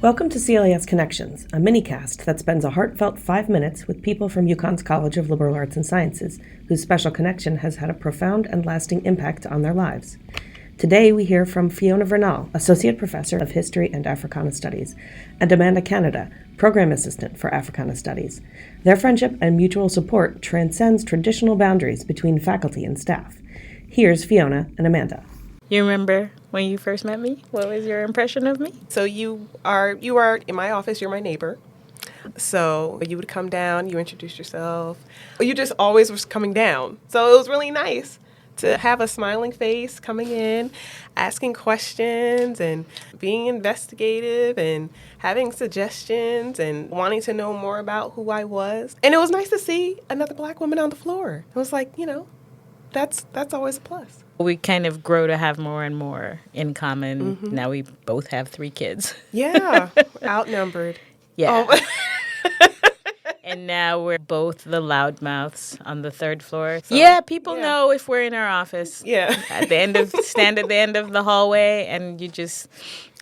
Welcome to CLAS Connections, a mini-cast that spends a heartfelt 5 minutes with people from UConn's College of Liberal Arts and Sciences, whose special connection has had a profound and lasting impact on their lives. Today we hear from Fiona Vernal, Associate Professor of History and Africana Studies, and Amanda Cannada, Program Assistant for Africana Studies. Their friendship and mutual support transcends traditional boundaries between faculty and staff. Here's Fiona and Amanda. You remember when you first met me? What was your impression of me? So you are in my office, you're my neighbor. So you would come down, you introduce yourself. You just always was coming down. So it was really nice to have a smiling face coming in, asking questions and being investigative and having suggestions and wanting to know more about who I was. And it was nice to see another Black woman on the floor. It was like, that's always a plus. We kind of grow to have more and more in common. Mm-hmm. Now we both have 3 kids. Yeah, outnumbered. Yeah. Oh. And now we're both the loudmouths on the 3rd floor. So, yeah, people know if we're in our office. Yeah. Stand at the end of the hallway and you just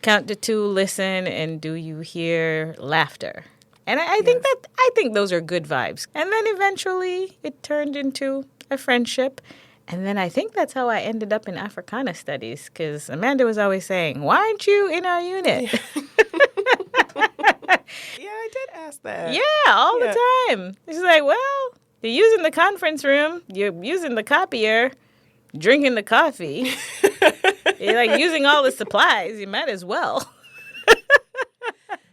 count to 2, listen, and do you hear laughter? And I think those are good vibes. And then eventually it turned into a friendship. And then I think that's how I ended up in Africana Studies, because Amanda was always saying, why aren't you in our unit? Yeah, I did ask that. Yeah, all the time. She's like, well, you're using the conference room, you're using the copier, drinking the coffee. You're like using all the supplies. You might as well.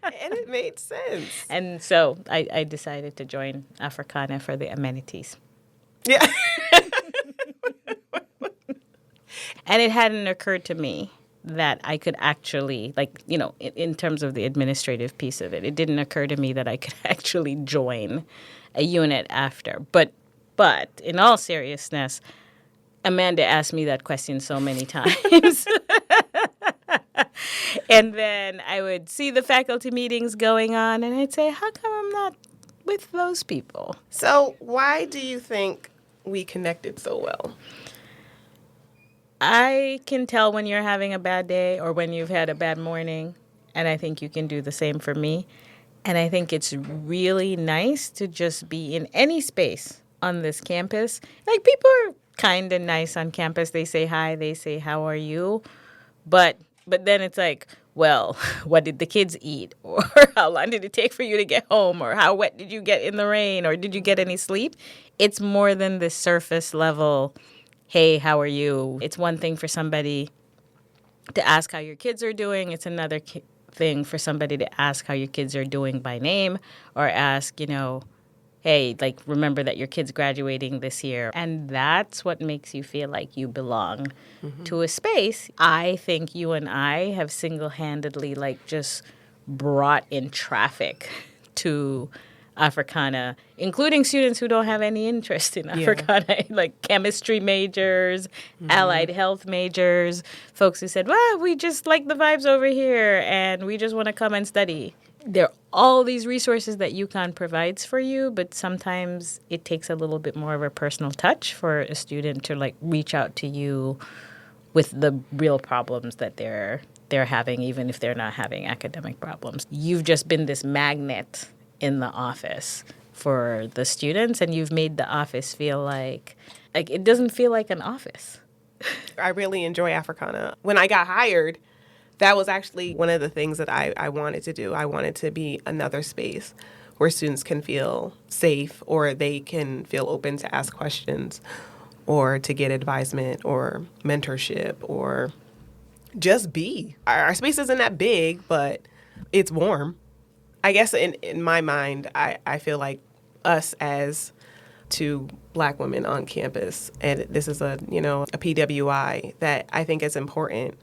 And it made sense. And so I decided to join Africana for the amenities. Yeah. And it hadn't occurred to me that I could actually, in terms of the administrative piece of it, it didn't occur to me that I could actually join a unit after. But in all seriousness, Amanda asked me that question so many times. And then I would see the faculty meetings going on, and I'd say, how come I'm not with those people? So why do you think we connected so well? I can tell when you're having a bad day or when you've had a bad morning, and I think you can do the same for me. And I think it's really nice to just be in any space on this campus. Like, people are kind of nice on campus. They say hi, they say, how are you? But then it's like, well, what did the kids eat? Or how long did it take for you to get home? Or how wet did you get in the rain? Or did you get any sleep? It's more than the surface level, hey, how are you? It's one thing for somebody to ask how your kids are doing. It's another thing for somebody to ask how your kids are doing by name, or ask, hey, remember that your kid's graduating this year. And that's what makes you feel like you belong to a space. I think you and I have single-handedly, just brought in traffic to Africana, including students who don't have any interest in Africana, like chemistry majors, allied health majors, folks who said, well, we just like the vibes over here and we just want to come and study. There are all these resources that UConn provides for you, but sometimes it takes a little bit more of a personal touch for a student to reach out to you with the real problems that they're having, even if they're not having academic problems. You've just been this magnet in the office for the students, and you've made the office feel like it doesn't feel like an office. I really enjoy Africana. When I got hired, that was actually one of the things that I wanted to do. I wanted to be another space where students can feel safe, or they can feel open to ask questions, or to get advisement or mentorship, or just be. Our space isn't that big, but it's warm. I guess in my mind, I feel like us as 2 Black women on campus, and this is a PWI, that I think it's important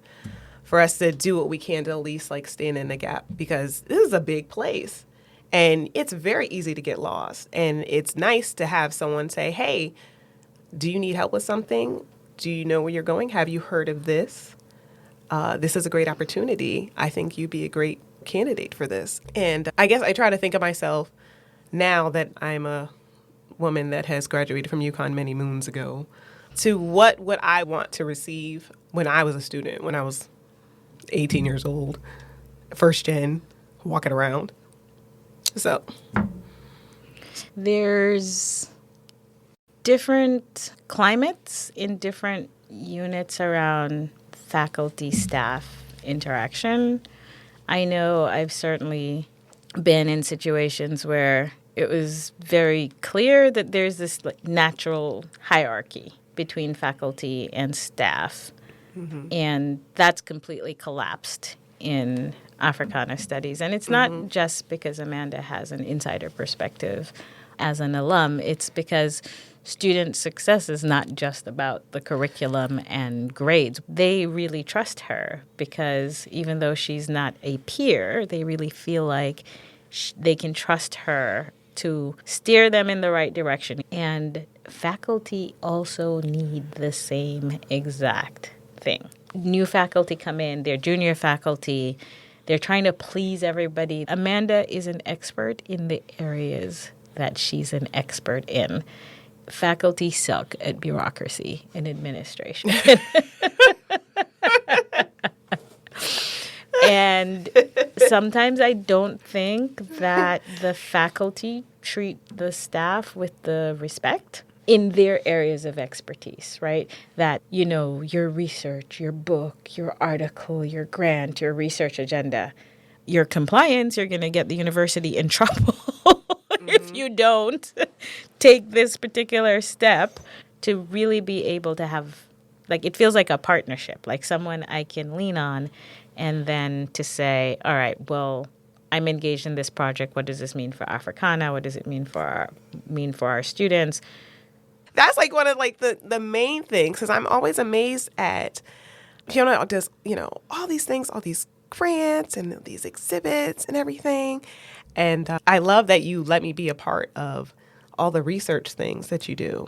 for us to do what we can to at least stand in the gap, because this is a big place and it's very easy to get lost. And it's nice to have someone say, hey, do you need help with something? Do you know where you're going? Have you heard of this? This is a great opportunity. I think you'd be a great candidate for this. And I guess I try to think of myself now that I'm a woman that has graduated from UConn many moons ago, to what would I want to receive when I was a student, when I was 18 years old, first gen, walking around. So there's different climates in different units around faculty staff interaction. I know I've certainly been in situations where it was very clear that there's this natural hierarchy between faculty and staff. And that's completely collapsed in Africana studies. And it's not just because Amanda has an insider perspective as an alum. It's because student success is not just about the curriculum and grades. They really trust her because even though she's not a peer, they really feel like they can trust her to steer them in the right direction. And faculty also need the same exact thing. New faculty come in, they're junior faculty, they're trying to please everybody. Amanda is an expert in the areas that she's an expert in. Faculty suck at bureaucracy and administration. And sometimes I don't think that the faculty treat the staff with the respect in their areas of expertise, right? That, your research, your book, your article, your grant, your research agenda, your compliance, you're going to get the university in trouble if you don't take this particular step to really be able to have, it feels like a partnership, like someone I can lean on, and then to say, all right, well, I'm engaged in this project. What does this mean for Africana? What does it mean for our students? That's one of the main things, because I'm always amazed at Fiona does, all these things, all these grants and these exhibits and everything. And I love that you let me be a part of all the research things that you do.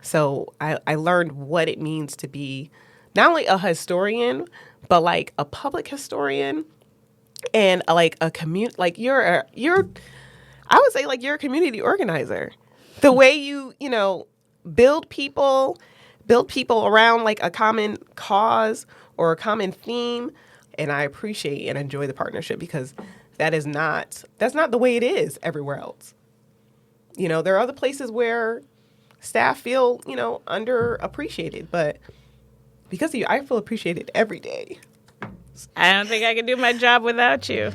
So I learned what it means to be not only a historian, but a public historian and a community, you're I would say you're a community organizer. The way you build people around a common cause or a common theme. And I appreciate and enjoy the partnership because that's not the way it is everywhere else. There are other places where staff feel, underappreciated, but because of you, I feel appreciated every day. I don't think I can do my job without you.